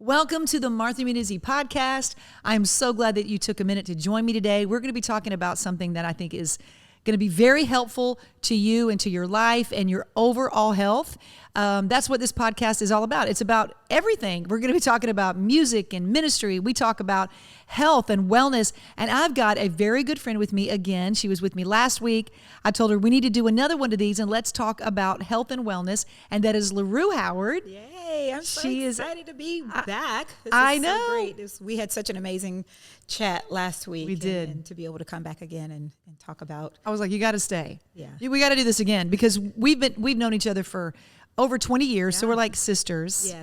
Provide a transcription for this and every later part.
Welcome to the Martha Munizzi podcast. I'm so glad that you took a minute to join me today. We're going to be talking about something that I think is going to be very helpful to you and to your life and your overall health. That's what this podcast is all about. It's about everything. We're going to be talking about music and ministry. We talk about health and wellness. And I've got a very good friend with me again. She was with me last week. I told her we need to do another one of these and let's talk about health and wellness. And that is Larue Howard. Yay, I'm so excited to be back. I know. So great. We had such an amazing chat last week. We did. And to be able to come back again and talk about. I was like, you got to stay. Yeah. We got to do this again because we've known each other for over 20 years. So we're like sisters.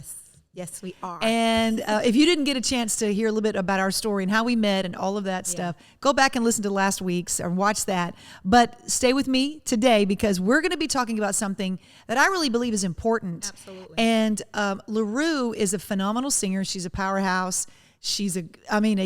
Yes, we are. And if you didn't get a chance to hear a little bit about our story and how we met and all of that stuff, go back and listen to last week's or watch that. But stay with me today because we're going to be talking about something that I really believe is important. Absolutely. And Larue is a phenomenal singer. She's a powerhouse. She's a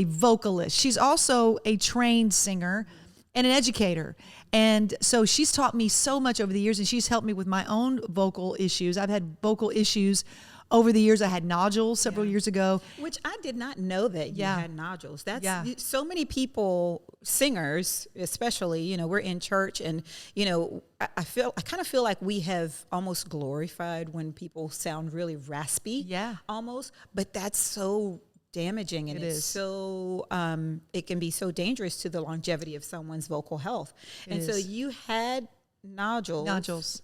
vocalist. She's also a trained singer and an educator. And so she's taught me so much over the years, and she's helped me with my own vocal issues. I've had vocal issues over the years. I had nodules several years ago. Which I did not know that you had nodules. That's so many people, singers especially, we're in church and, I kind of feel like we have almost glorified when people sound really raspy. Yeah. Almost. But that's so damaging and it's so it can be so dangerous to the longevity of someone's vocal health. So you had nodules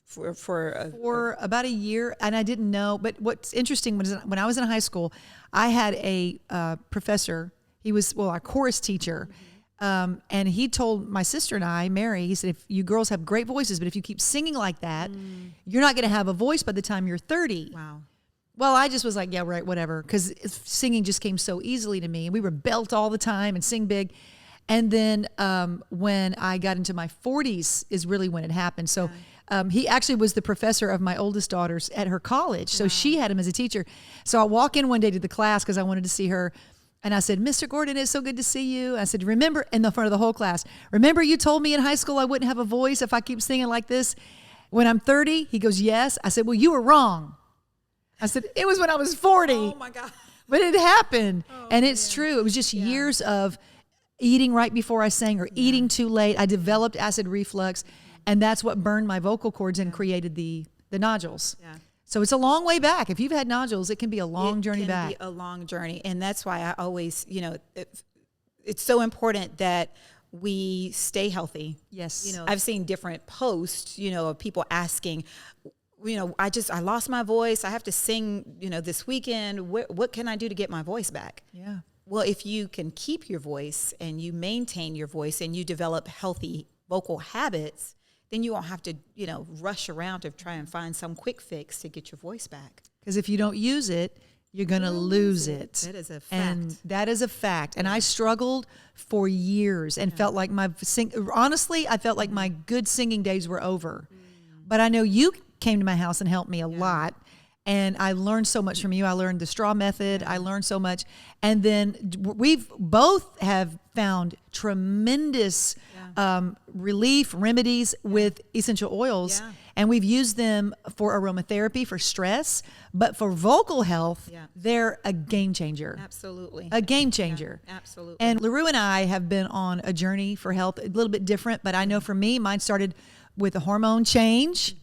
for about a year, and I didn't know. But what's interesting was when I was in high school, I had a professor. He was our chorus teacher, and he told my sister and I, Mary, he said, if you girls have great voices, but if you keep singing like that, you're not going to have a voice by the time you're 30. Wow. Well, I just was like, yeah, right, whatever, because singing just came so easily to me. We were belt all the time and sing big. And then when I got into my 40s is really when it happened. So he actually was the professor of my oldest daughter's at her college. So she had him as a teacher. So I walk in one day to the class because I wanted to see her. And I said, Mr. Gordon, it's so good to see you. I said, remember, in the front of the whole class, remember you told me in high school I wouldn't have a voice if I keep singing like this when I'm 30? He goes, yes. I said, well, you were wrong. I said, it was when I was 40. Oh, my God. But it happened. And it's true. It was just years of eating right before I sang or eating too late. I developed acid reflux, and that's what burned my vocal cords and created the nodules. Yeah. So it's a long way back. If you've had nodules, it can be a long journey back. It can be a long journey. And that's why I always, it's so important that we stay healthy. Yes. I've seen different posts, of people asking, I lost my voice. I have to sing, this weekend. What can I do to get my voice back? Yeah. Well, if you can keep your voice and you maintain your voice and you develop healthy vocal habits, then you won't have to, rush around to try and find some quick fix to get your voice back. Because if you don't use it, you're going to lose it. That is a fact. And that is a fact. And I struggled for years and felt like honestly, I felt like my good singing days were over. But I know you came to my house and helped me a lot. And I learned so much from you. I learned the straw method. I learned so much. And then we've both have found tremendous relief remedies with essential oils. Yeah. And we've used them for aromatherapy, for stress. But for vocal health, they're a game changer. Absolutely. A game changer. Yeah, absolutely. And Larue and I have been on a journey for health, a little bit different. But I know for me, mine started with a hormone change.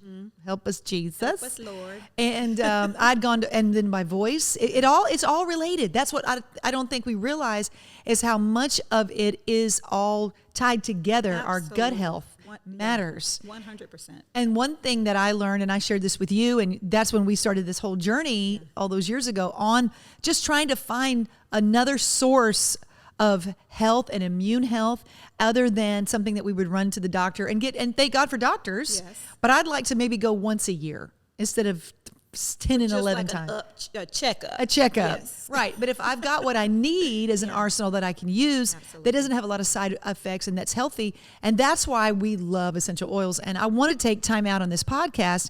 Help us, Jesus. Help us, Lord. And I'd gone to, and then my voice, it's all related. That's what I don't think we realize is how much of it is all tied together. Absolutely. Our gut health matters. 100%. And one thing that I learned, and I shared this with you, and that's when we started this whole journey all those years ago on just trying to find another source of health and immune health other than something that we would run to the doctor and get, and thank God for doctors. Yes. But I'd like to maybe go once a year instead of 10 and 11 times. A checkup. A checkup. Yes. Right. But if I've got what I need as an arsenal that I can use that doesn't have a lot of side effects and that's healthy, and that's why we love essential oils. And I want to take time out on this podcast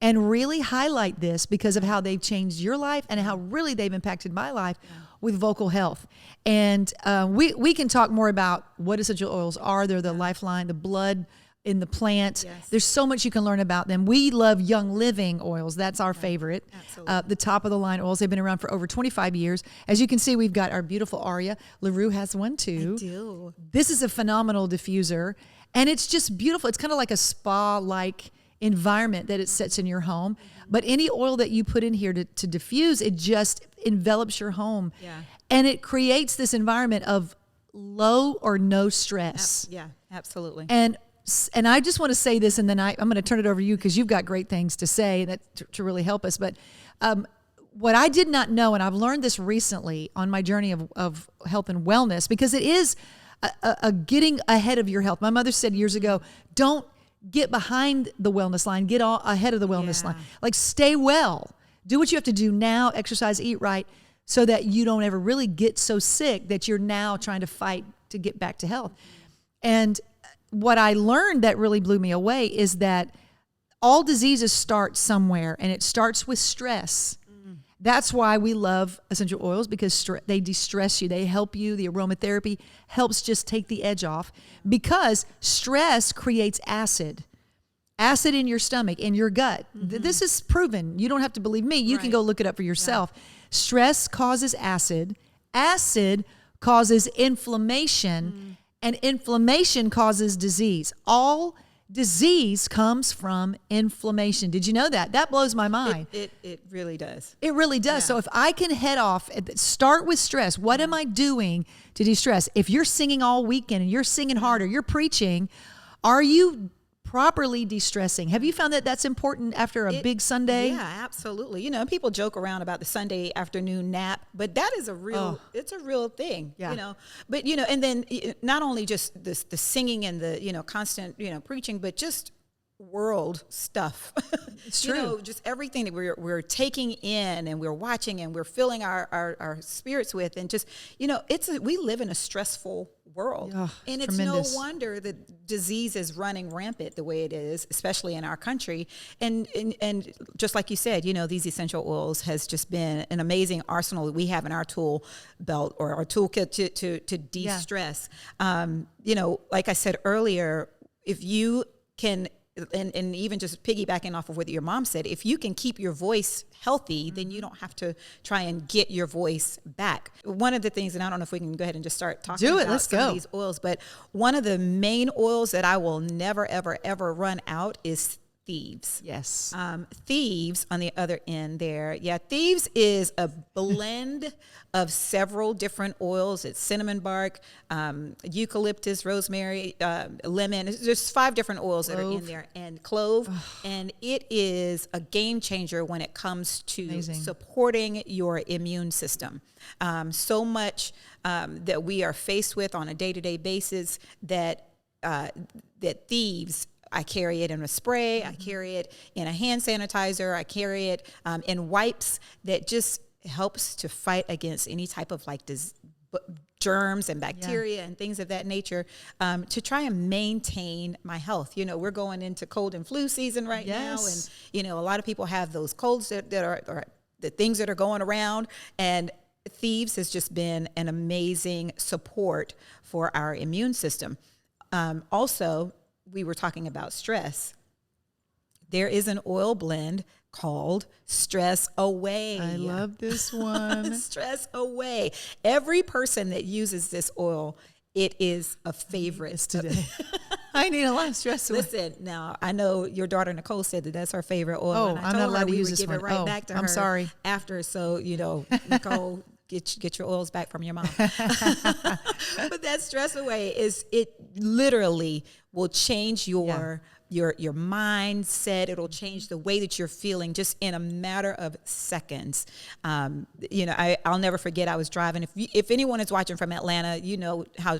and really highlight this because of how they've changed your life and how really they've impacted my life with vocal health. And we can talk more about what essential oils are. They're the lifeline, the blood in the plant. Yes. There's so much you can learn about them. We love Young Living oils. That's our favorite. Absolutely. The top of the line oils. They've been around for over 25 years. As you can see, we've got our beautiful Aria. Larue has one too. I do. This is a phenomenal diffuser, and it's just beautiful. It's kind of like a spa-like environment that it sets in your home. But any oil that you put in here to diffuse, it just envelops your home. Yeah. And it creates this environment of low or no stress. Yeah, absolutely. And I just want to say this, and then I'm going to turn it over to you because you've got great things to say that to really help us. But what I did not know, and I've learned this recently on my journey of health and wellness, because it is a getting ahead of your health. My mother said years ago, don't get behind the wellness line, get all ahead of the wellness line. Like, stay well. Do what you have to do now, exercise, eat right, so that you don't ever really get so sick that you're now trying to fight to get back to health. And what I learned that really blew me away is that all diseases start somewhere, and it starts with stress. That's why we love essential oils, because they de-stress you. They help you. The aromatherapy helps just take the edge off, because stress creates acid in your stomach, in your gut. This is proven. You don't have to believe me. You can go look it up for yourself. Yeah. Stress causes acid. Acid causes inflammation. And inflammation causes disease. All disease comes from inflammation. Did you know that? That blows my mind. It really does. It really does. Yeah. So if I can head off, start with stress. What am I doing to de-stress? If you're singing all weekend and you're singing harder, you're preaching, are you properly de-stressing? Have you found that that's important after a big Sunday? Yeah, absolutely. You know, people joke around about the Sunday afternoon nap, but that is it's a real thing, you know. But, you know, and then not only just the singing and the, you know, constant, you know, preaching, but just world stuff. It's true. You know, just everything that we're taking in and we're watching and we're filling our spirits with, and just, you know, we live in a stressful world. And it's tremendous. No wonder that disease is running rampant the way it is, especially in our country. And just like you said, you know, these essential oils has just been an amazing arsenal that we have in our tool belt or our toolkit to de-stress. You know, like I said earlier, if you can, and even just piggybacking off of what your mom said, if you can keep your voice healthy, then you don't have to try and get your voice back. One of the things, and I don't know if we can go ahead and just start talking about some of these oils, but one of the main oils that I will never, ever, ever run out is Thieves. Yes. Thieves on the other end there. Yeah, Thieves is a blend of several different oils. It's cinnamon bark, eucalyptus, rosemary, lemon. There's 5 different oils that are in there, and clove. And it is a game changer when it comes to supporting your immune system. So much that we are faced with on a day-to-day basis that Thieves, I carry it in a spray, I carry it in a hand sanitizer, I carry it in wipes that just helps to fight against any type of like germs and bacteria and things of that nature, to try and maintain my health. You know, we're going into cold and flu season right now, and you know, a lot of people have those colds that are the things that are going around, and Thieves has just been an amazing support for our immune system. Also, we were talking about stress. There is an oil blend called Stress Away. I love this one. Stress Away. Every person that uses this oil, it is a favorite today. I need a lot of stress away. Listen, now I know your daughter Nicole said that that's her favorite oil. Oh, and I I'm told not allowed her to we use would this give one. it right back to her. I'm sorry. After, so you know, Nicole. Get your oils back from your mom. But that Stress Away it literally will change your mindset. It'll change the way that you're feeling just in a matter of seconds. You know, I'll never forget, I was driving. If anyone is watching from Atlanta, you know how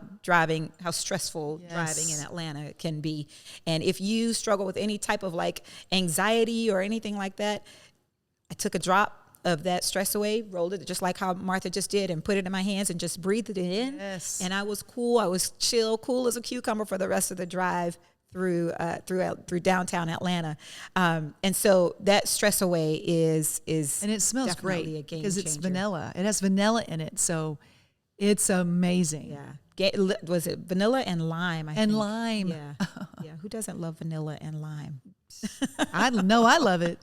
stressful driving in Atlanta can be. And if you struggle with any type of like anxiety or anything like that, I took a drop of that Stress Away, rolled it just like how Martha just did, and put it in my hands and just breathed it in. Yes. And I was cool. I was chill, cool as a cucumber for the rest of the drive through downtown Atlanta. And so that Stress Away is and it smells great because it's vanilla. It has vanilla in it, so it's amazing. Yeah. was it vanilla and lime? I think. Lime. Yeah. Yeah. Who doesn't love vanilla and lime? I love it.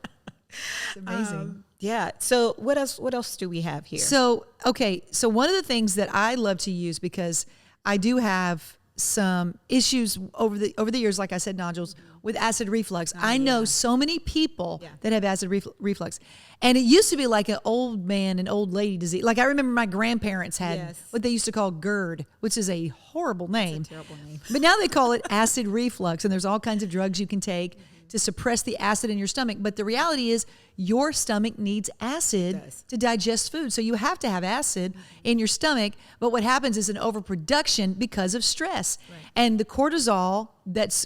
It's amazing. Yeah. So what else do we have here? So one of the things that I love to use, because I do have some issues over the years, like I said, nodules, with acid reflux. I know so many people that have acid reflux. And it used to be like an old man and old lady disease. Like I remember my grandparents had what they used to call GERD, which is a horrible name. It's a terrible name. But now they call it acid reflux, and there's all kinds of drugs you can take to suppress the acid in your stomach. But the reality is your stomach needs acid to digest food. So you have to have acid in your stomach. But what happens is an overproduction because of stress. Right. And the cortisol that's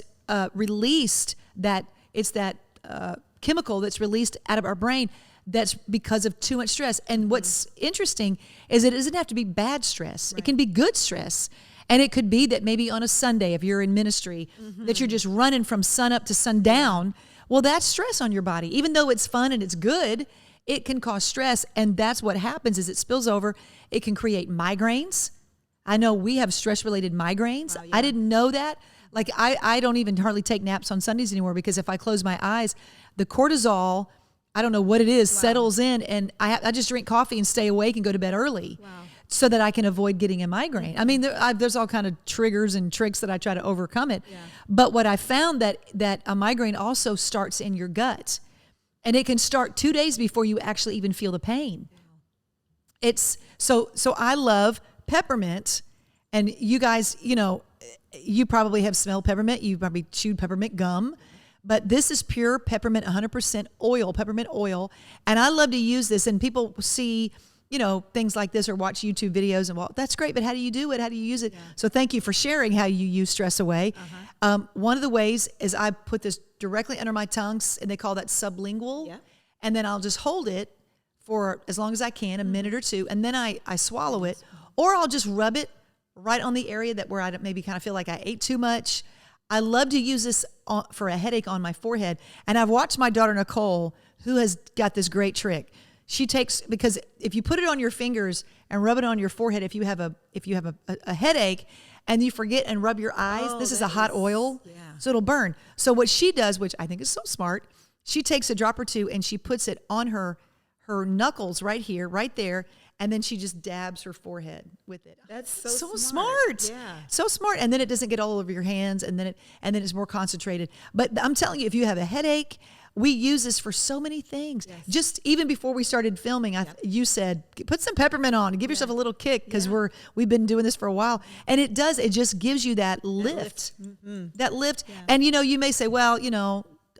released, it's that chemical that's released out of our brain that's because of too much stress. And what's interesting is it doesn't have to be bad stress. Right. It can be good stress. And it could be that maybe on a Sunday, if you're in ministry, that you're just running from sun up to sundown. Well, that's stress on your body. Even though it's fun and it's good, it can cause stress. And that's what happens is it spills over. It can create migraines. I know we have stress-related migraines. Wow, I didn't know that. Like I don't even hardly take naps on Sundays anymore, because if I close my eyes, the cortisol, I don't know what it is, settles in, and I just drink coffee and stay awake and go to bed early. Wow. So that I can avoid getting a migraine. I mean, there's all kind of triggers and tricks that I try to overcome it. Yeah. But what I found that a migraine also starts in your gut, and it can start 2 days before you actually even feel the pain. Wow. It's so I love peppermint, and you guys, you probably have smelled peppermint. You probably chewed peppermint gum. But this is pure peppermint, 100% oil, peppermint oil. And I love to use this, and people see things like this or watch YouTube videos and, well, that's great, but how do you do it? How do you use it? Yeah. So thank you for sharing how you use Stress Away. One of the ways is I put this directly under my tongue, and they call that sublingual. Yeah. And then I'll just hold it for as long as I can, a minute or two, and then I swallow it, or I'll just rub it right on the area where I maybe kind of feel like I ate too much. I love to use this for a headache on my forehead. And I've watched my daughter, Nicole, who has got this great trick. She takes, because if you put it on your fingers and rub it on your forehead, if you have a headache and you forget and rub your eyes, this is a hot oil, so it'll burn. So what she does, which I think is so smart, she takes a drop or two and she puts it on her knuckles right here, right there, and then she just dabs her forehead with it. That's so smart. Yeah. So smart. And then it doesn't get all over your hands, and then it's more concentrated. But I'm telling you, if you have a headache, we use this for so many things. Yes. Just even before we started filming, you said, put some peppermint on and give yourself a little kick, because we've been doing this for a while. And it just gives you that lift. That lift. Yeah. And, you may say, well,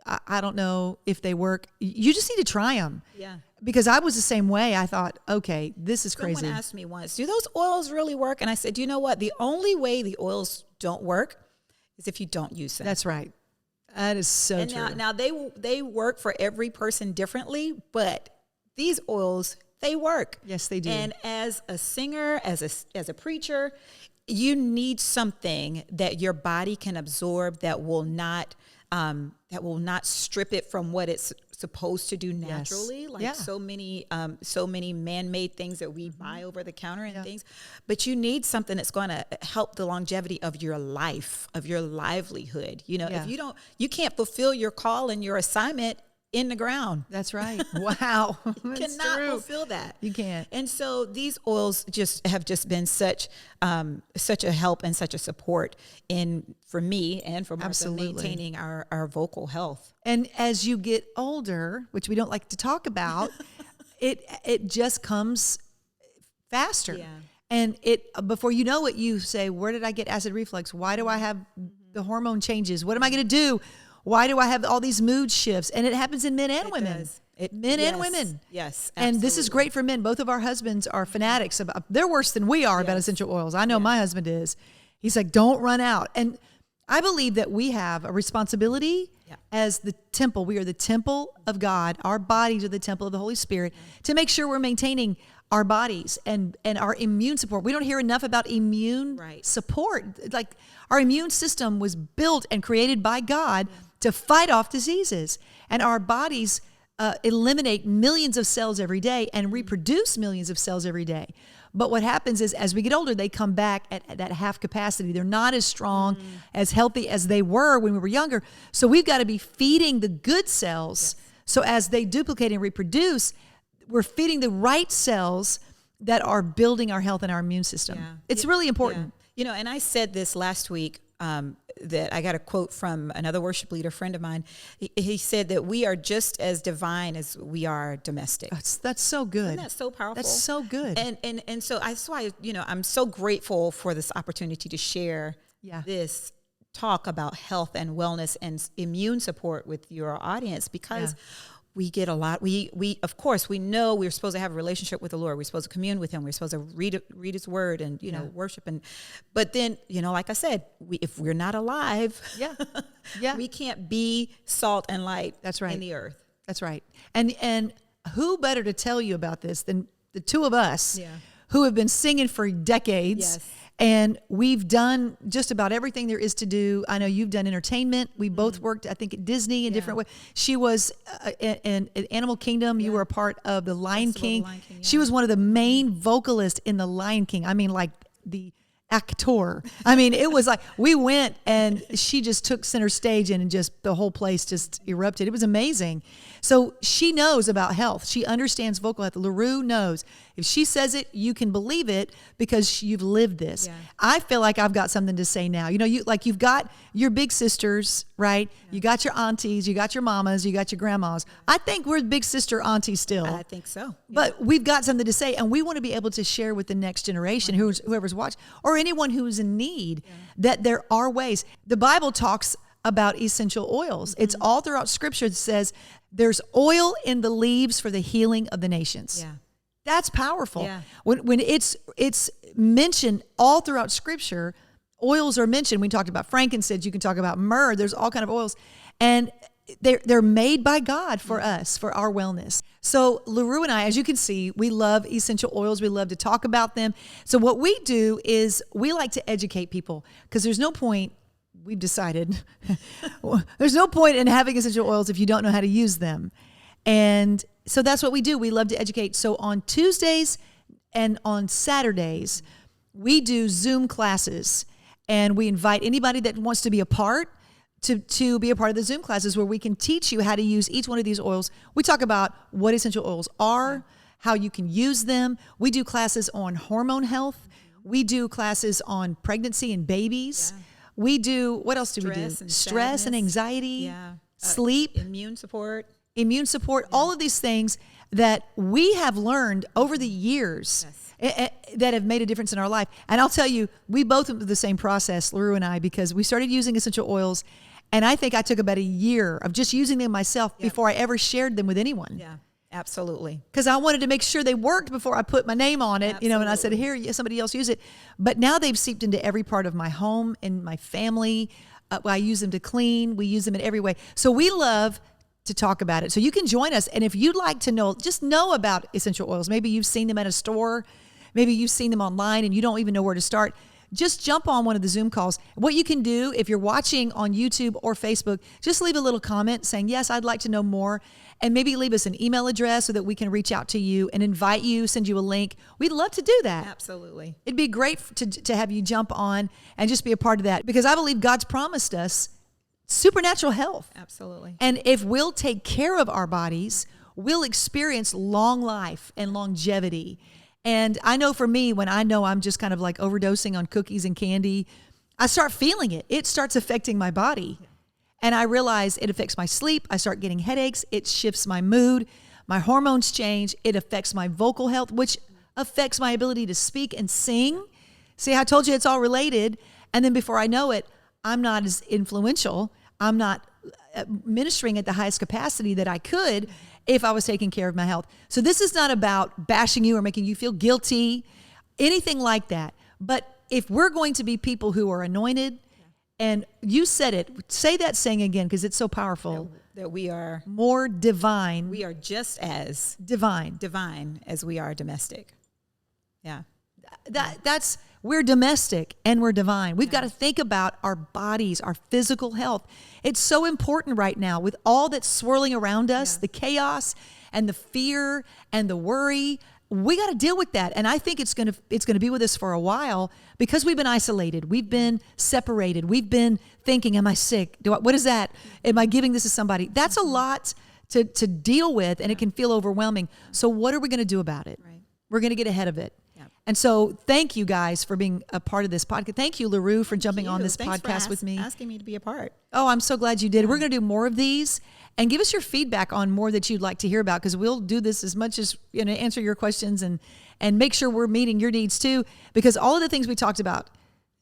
I don't know if they work. You just need to try them. Yeah. Because I was the same way. I thought, okay, this is crazy. Someone asked me once, do those oils really work? And I said, you know what? The only way the oils don't work is if you don't use them. That's right. That is so true. Now they work for every person differently, but these oils, they work. Yes, they do. And as a singer, as a preacher, you need something that your body can absorb that will not strip it from what it's supposed to do naturally, so many man-made things that we buy over the counter and things. But you need something that's going to help the longevity of your life, of your livelihood. If you can't fulfill your call and your assignment in the ground. That's right. Wow. You cannot fulfill that. You can't. And so these oils have been such a help and such a support for me and for Martha, maintaining our vocal health. And as you get older, which we don't like to talk about, it just comes faster. Yeah. And before you know it, you say, where did I get acid reflux? Why do I have the hormone changes? What am I going to do? Why do I have all these mood shifts? And it happens in men and women. Men and women. Yes, absolutely. And this is great for men. Both of our husbands are fanatics. They're worse than we are about essential oils. I know my husband is. He's like, don't run out. And I believe that we have a responsibility as the temple. We are the temple of God. Our bodies are the temple of the Holy Spirit to make sure we're maintaining our bodies and our immune support. We don't hear enough about immune support. Like, our immune system was built and created by God to fight off diseases. And our bodies eliminate millions of cells every day and reproduce millions of cells every day. But what happens is as we get older, they come back at that half capacity. They're not as strong, as healthy as they were when we were younger. So we've got to be feeding the good cells. Yes. So as they duplicate and reproduce, we're feeding the right cells that are building our health and our immune system. Yeah. It's really important. Yeah. You know, and I said this last week, that I got a quote from another worship leader friend of mine. He said that we are just as divine as we are domestic. That's so good. Isn't that so powerful? That's so good. And so that's why, you know, I'm so grateful for this opportunity to share this talk about health and wellness and immune support with your audience, because we get a lot. We of course we know we're supposed to have a relationship with the Lord. We're supposed to commune with Him. We're supposed to read His Word and worship. But then, you know, like I said, if we're not alive, we can't be salt and light. That's right. In the earth. That's right. And who better to tell you about this than the two of us who have been singing for decades. Yes. And we've done just about everything there is to do. I know you've done entertainment. We both worked, I think, at Disney in different ways. She was in Animal Kingdom. You were a part of the Lion King. She was one of the main vocalists in the Lion King. I mean, like the actor. I mean, it was like we went and she just took center stage and just the whole place just erupted. It was amazing. So she knows about health. She understands vocal health. Larue knows. If she says it, you can believe it because you've lived this. Yeah. I feel like I've got something to say now. You know, you've got your big sisters, right? Yeah. You got your aunties, you got your mamas, you got your grandmas. I think we're big sister aunties still. I think so. Yeah. But we've got something to say, and we want to be able to share with the next generation, whoever's watching, or anyone who's in need, that there are ways. The Bible talks about essential oils. It's all throughout Scripture that says there's oil in the leaves for the healing of the nations. Yeah. That's powerful. Yeah. When it's mentioned all throughout Scripture, oils are mentioned. We talked about frankincense. You can talk about myrrh. There's all kind of oils, and they're made by God for us, for our wellness. So Larue and I, as you can see, we love essential oils. We love to talk about them. So what we do is we like to educate people, because there's no point. We've decided there's no point in having essential oils if you don't know how to use them. And so that's what we do. We love to educate. So on Tuesdays and on Saturdays, we do Zoom classes, and we invite anybody that wants to be a part to be a part of the Zoom classes, where we can teach you how to use each one of these oils. We talk about what essential oils are, how you can use them. We do classes on hormone health. We do classes on pregnancy and babies. Yeah. We do, what else do we do? Stress and anxiety, sleep. Immune support, all of these things that we have learned over the years that have made a difference in our life. And I'll tell you, we both went through the same process, Larue and I, because we started using essential oils, and I think I took about a year of just using them myself before I ever shared them with anyone. Yeah. Absolutely. Because I wanted to make sure they worked before I put my name on it, and I said, here, somebody else use it. But now they've seeped into every part of my home and my family. I use them to clean. We use them in every way. So we love to talk about it. So you can join us. And if you'd like to just know about essential oils, maybe you've seen them at a store, maybe you've seen them online and you don't even know where to start, just jump on one of the Zoom calls. What you can do, if you're watching on YouTube or Facebook, just leave a little comment saying, yes, I'd like to know more. And maybe leave us an email address so that we can reach out to you and invite you, send you a link. We'd love to do that. Absolutely. It'd be great to have you jump on and just be a part of that, because I believe God's promised us supernatural health. Absolutely. And if we'll take care of our bodies, we'll experience long life and longevity. And I know for me, when I know I'm just kind of like overdosing on cookies and candy, I start feeling it. It starts affecting my body. And I realize it affects my sleep. I start getting headaches. It shifts my mood. My hormones change. It affects my vocal health, which affects my ability to speak and sing. See, I told you it's all related. And then before I know it, I'm not as influential. I'm not ministering at the highest capacity that I could if I was taking care of my health. So this is not about bashing you or making you feel guilty, anything like that. But if we're going to be people who are anointed, and you said it, say that saying again, because it's so powerful. That we are more divine. We are just as divine as we are domestic. Yeah. That's we're domestic and we're divine. We've got to think about our bodies, our physical health. It's so important right now with all that's swirling around us, the chaos and the fear and the worry. We got to deal with that. And I think it's going to be with us for a while because we've been isolated. We've been separated. We've been thinking, am I sick? What is that? Am I giving this to somebody? That's a lot to deal with, and it can feel overwhelming. So what are we going to do about it? Right. We're going to get ahead of it. Yeah. And so thank you guys for being a part of this podcast. Thank you, Larue, for jumping on this podcast with me. Asking me to be a part. Oh, I'm so glad you did. We're going to do more of these. And give us your feedback on more that you'd like to hear about, because we'll do this as much as, answer your questions and make sure we're meeting your needs too, because all of the things we talked about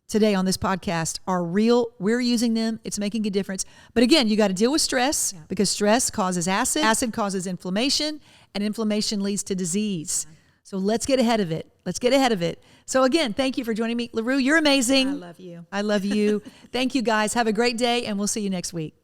today on this podcast are real. We're using them. It's making a difference. But again, you got to deal with stress because stress causes acid. Acid causes inflammation, and inflammation leads to disease. So let's get ahead of it. Let's get ahead of it. So again, thank you for joining me. Larue, you're amazing. I love you. I love you. Thank you guys. Have a great day, and we'll see you next week.